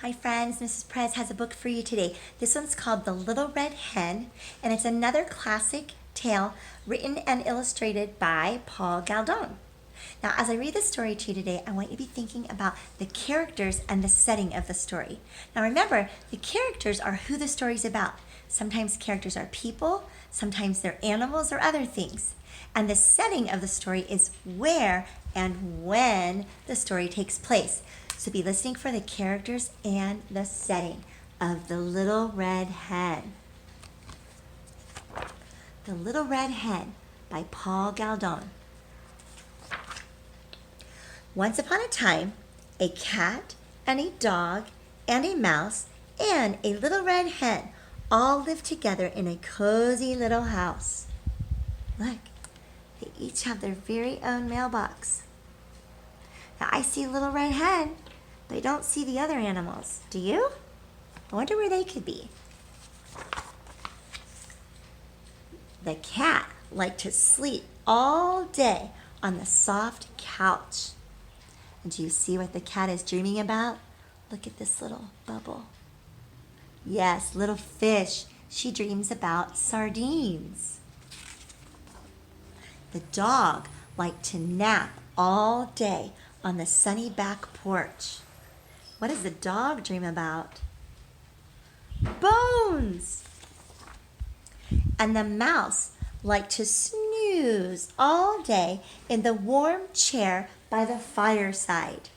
Hi friends, Mrs. Perez has a book for you today. This one's called The Little Red Hen, and it's another classic tale written and illustrated by Paul Galdone. Now, as I read the story to you today, I want you to be thinking about the characters and the setting of the story. Now remember, the characters are who the story's about. Sometimes characters are people, sometimes they're animals or other things. And the setting of the story is where and when the story takes place. So be listening for the characters and the setting of The Little Red Hen. The Little Red Hen by Paul Galdone. Once upon a time, a cat and a dog and a mouse and a little red hen all lived together in a cozy little house. Look, they each have their very own mailbox. Now I see Little Red Hen, but I don't see the other animals. Do you? I wonder where they could be. The cat liked to sleep all day on the soft couch. And do you see what the cat is dreaming about? Look at this little bubble. Yes, little fish. She dreams about sardines. The dog liked to nap all day on the sunny back porch. What does the dog dream about? Bones! And the mouse liked to snooze all day in the warm chair by the fireside.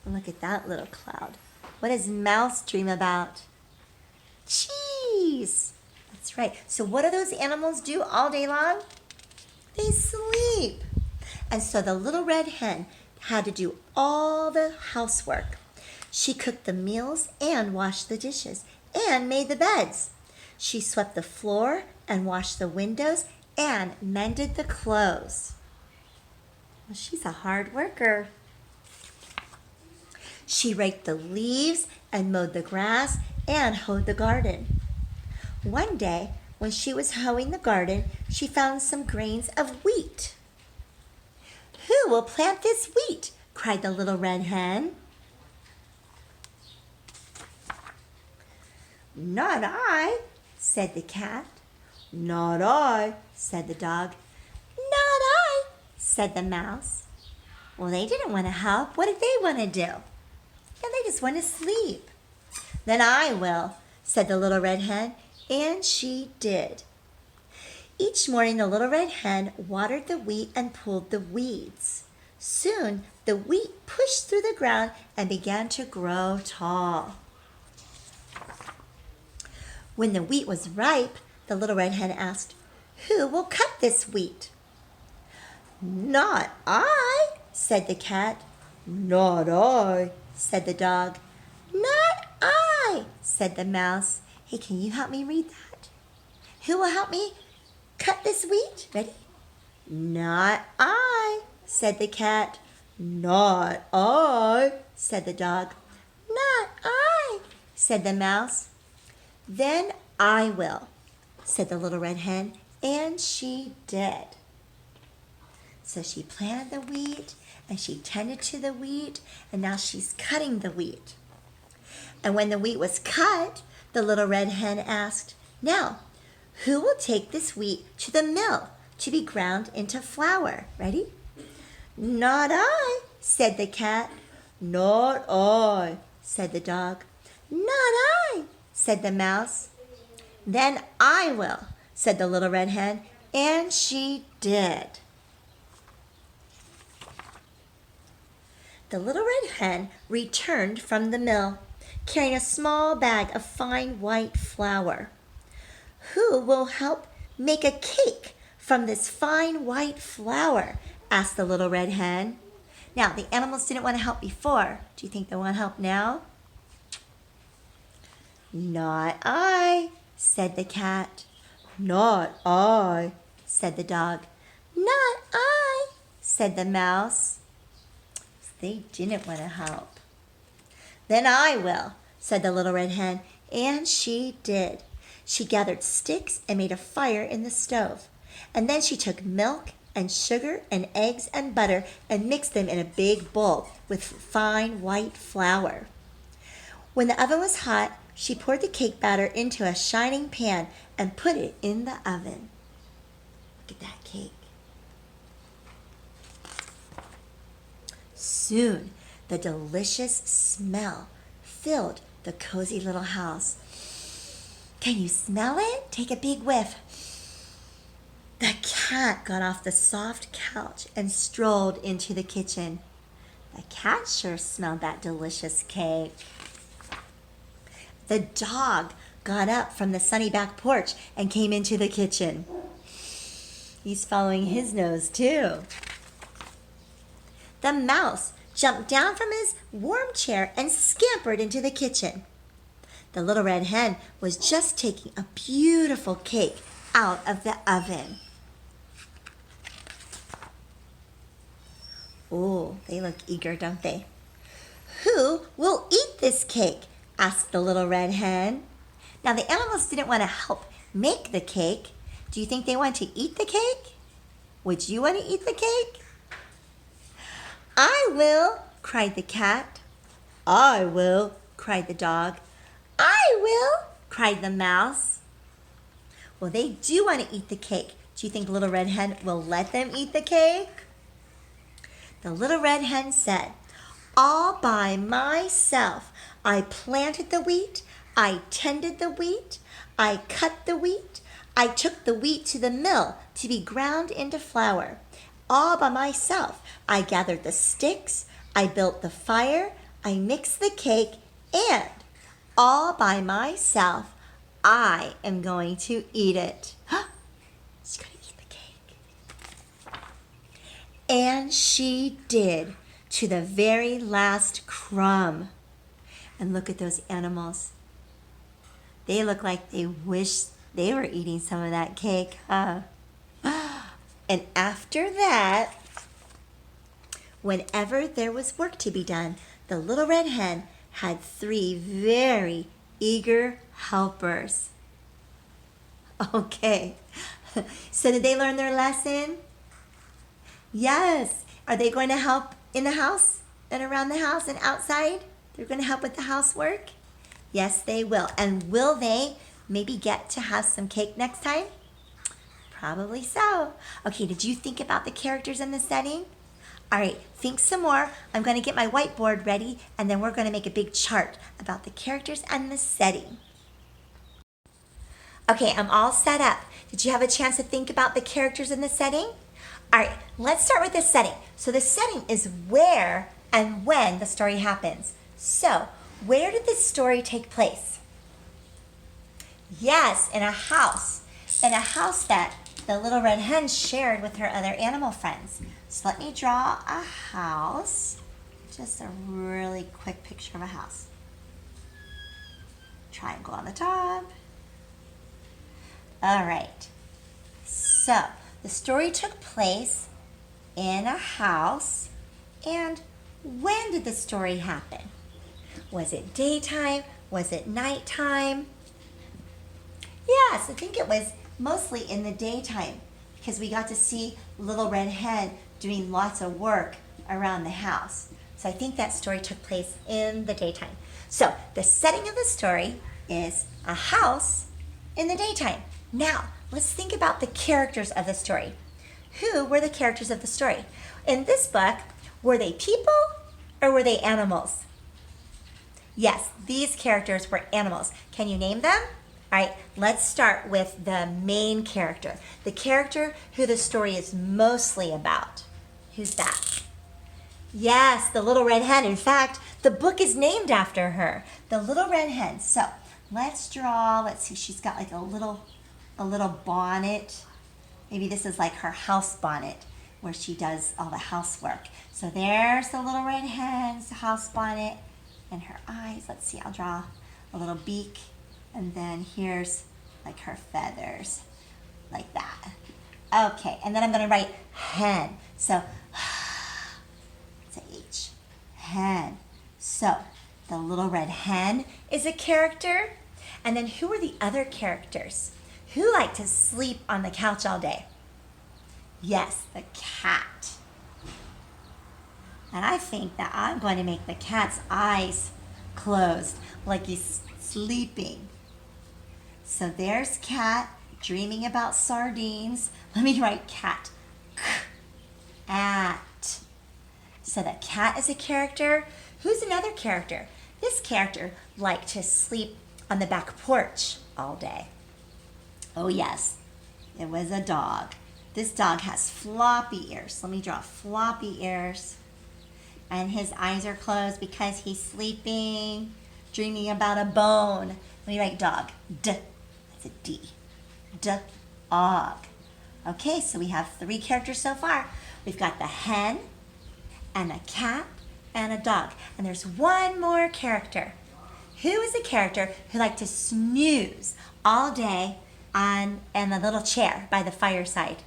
And look at that little cloud. What does mouse dream about? Cheese! That's right. So what do those animals do all day long? They sleep. And so the little red hen had to do all the housework. She cooked the meals and washed the dishes and made the beds. She swept the floor and washed the windows and mended the clothes. Well, she's a hard worker. She raked the leaves and mowed the grass and hoed the garden. One day, when she was hoeing the garden, she found some grains of wheat. "Who will plant this wheat?" cried the little red hen. "Not I," said the cat. "Not I," said the dog. "Not I," said the mouse. Well, they didn't want to help. What did they want to do? Yeah, they just want to sleep. "Then I will," said the little red hen, and she did. Each morning the little red hen watered the wheat and pulled the weeds. Soon the wheat pushed through the ground and began to grow tall. When the wheat was ripe, the little red hen asked, "Who will cut this wheat?" "Not I," said the cat. "Not I," said the dog. "Not I," said the mouse. Hey, can you help me read that? Who will help me cut this wheat? Ready? "Not I," said the cat. "Not I," said the dog. "Not I," said the mouse. "Then I will," said the little red hen, and she did. So she planted the wheat, and she tended to the wheat, and now she's cutting the wheat. And when the wheat was cut, the little red hen asked, "Now, who will take this wheat to the mill to be ground into flour?" Ready? "Not I," said the cat. "Not I," said the dog. "Not I," said the mouse. "Then I will," said the little red hen, and she did. The little red hen returned from the mill, carrying a small bag of fine white flour. "Who will help make a cake from this fine white flour?" asked the little red hen. Now, the animals didn't want to help before. Do you think they want to help now? "Not I," said the cat. "Not I," said the dog. "Not I," said the mouse. They didn't want to help. "Then I will," said the little red hen, and she did. She gathered sticks and made a fire in the stove. And then she took milk and sugar and eggs and butter and mixed them in a big bowl with fine white flour. When the oven was hot, she poured the cake batter into a shining pan and put it in the oven. Look at that cake. Soon, the delicious smell filled the cozy little house. Can you smell it? Take a big whiff. The cat got off the soft couch and strolled into the kitchen. The cat sure smelled that delicious cake. The dog got up from the sunny back porch and came into the kitchen. He's following his nose too. The mouse jumped down from his warm chair and scampered into the kitchen. The little red hen was just taking a beautiful cake out of the oven. Oh, they look eager, don't they? Who will eat this cake? Asked the little red hen. Now, the animals didn't want to help make the cake. Do you think they want to eat the cake? Would you want to eat the cake? I will, cried the cat. I will, cried the dog. I will, cried the mouse. Well, they do want to eat the cake. Do you think Little Red Hen will let them eat the cake? The Little Red Hen said, all by myself, I planted the wheat, I tended the wheat, I cut the wheat, I took the wheat to the mill to be ground into flour. All by myself, I gathered the sticks, I built the fire, I mixed the cake, and all by myself, I am going to eat it. She's going to eat the cake. And she did, to the very last crumb. And look at those animals. They look like they wish they were eating some of that cake, huh? And after that, whenever there was work to be done, the Little Red Hen had 3 very eager helpers. Okay, so did they learn their lesson? Yes. Are they going to help in the house and around the house and outside? They're going to help with the housework? Yes, they will. And will they maybe get to have some cake next time? Probably so. Okay, did you think about the characters in the setting? All right, think some more. I'm going to get my whiteboard ready, and then we're going to make a big chart about the characters and the setting. Okay, I'm all set up. Did you have a chance to think about the characters in the setting? All right, let's start with the setting. So the setting is where and when the story happens. So, where did this story take place? Yes, in a house. In a house that the Little Red Hen shared with her other animal friends. So let me draw a house. Just a really quick picture of a house. Triangle on the top. All right. So the story took place in a house. And when did the story happen? Was it daytime? Was it nighttime? Yes, I think it was mostly in the daytime because we got to see Little Red Hen doing lots of work around the house. So I think that story took place in the daytime. So the setting of the story is a house in the daytime. Now, let's think about the characters of the story. Who were the characters of the story? In this book, were they people or were they animals? Yes, these characters were animals. Can you name them? All right, let's start with the main character, the character who the story is mostly about. Who's that? Yes, the Little Red Hen. In fact, the book is named after her, the Little Red Hen. So let's draw, let's see, she's got like a little bonnet. Maybe this is like her house bonnet where she does all the housework. So there's the Little Red Hen's house bonnet and her eyes. Let's see, I'll draw a little beak. And then here's like her feathers, like that. Okay, and then I'm going to write hen. So it's a H, hen. So the Little Red Hen is a character. And then who are the other characters? Who like to sleep on the couch all day? Yes, the cat. And I think that I'm going to make the cat's eyes closed, like he's sleeping. So there's cat dreaming about sardines. Let me write cat. At. So the cat is a character. Who's another character? This character liked to sleep on the back porch all day. Oh yes, it was a dog. This dog has floppy ears. Let me draw floppy ears. And his eyes are closed because he's sleeping, dreaming about a bone. Let me write dog. D. That's a D. Dog. Okay, so we have 3 characters so far. We've got the hen, and a cat, and a dog. And there's one more character. Who is a character who liked to snooze all day on the little chair by the fireside?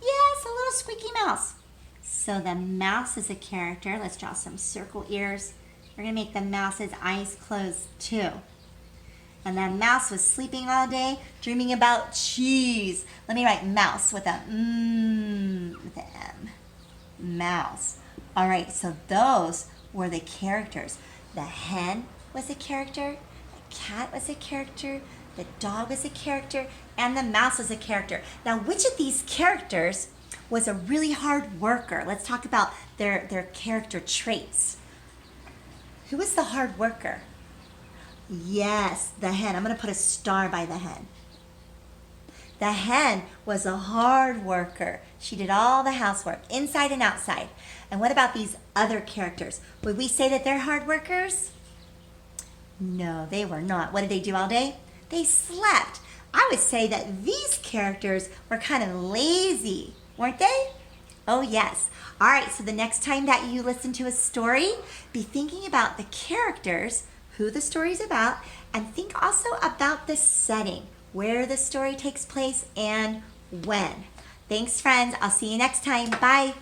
Yes, a little squeaky mouse. So the mouse is a character. Let's draw some circle ears. We're going to make the mouse's eyes closed too. And that mouse was sleeping all day, dreaming about cheese. Let me write mouse with a with an M. Mouse. All right, so those were the characters. The hen was a character, the cat was a character, the dog was a character, and the mouse was a character. Now, which of these characters was a really hard worker? Let's talk about their character traits. Who was the hard worker? Yes, the hen. I'm going to put a star by the hen. The hen was a hard worker. She did all the housework, inside and outside. And what about these other characters? Would we say that they're hard workers? No, they were not. What did they do all day? They slept. I would say that these characters were kind of lazy, weren't they? Oh, yes. All right, so the next time that you listen to a story, be thinking about the characters, who the story's about, and think also about the setting, where the story takes place and when. Thanks, friends. I'll see you next time. Bye.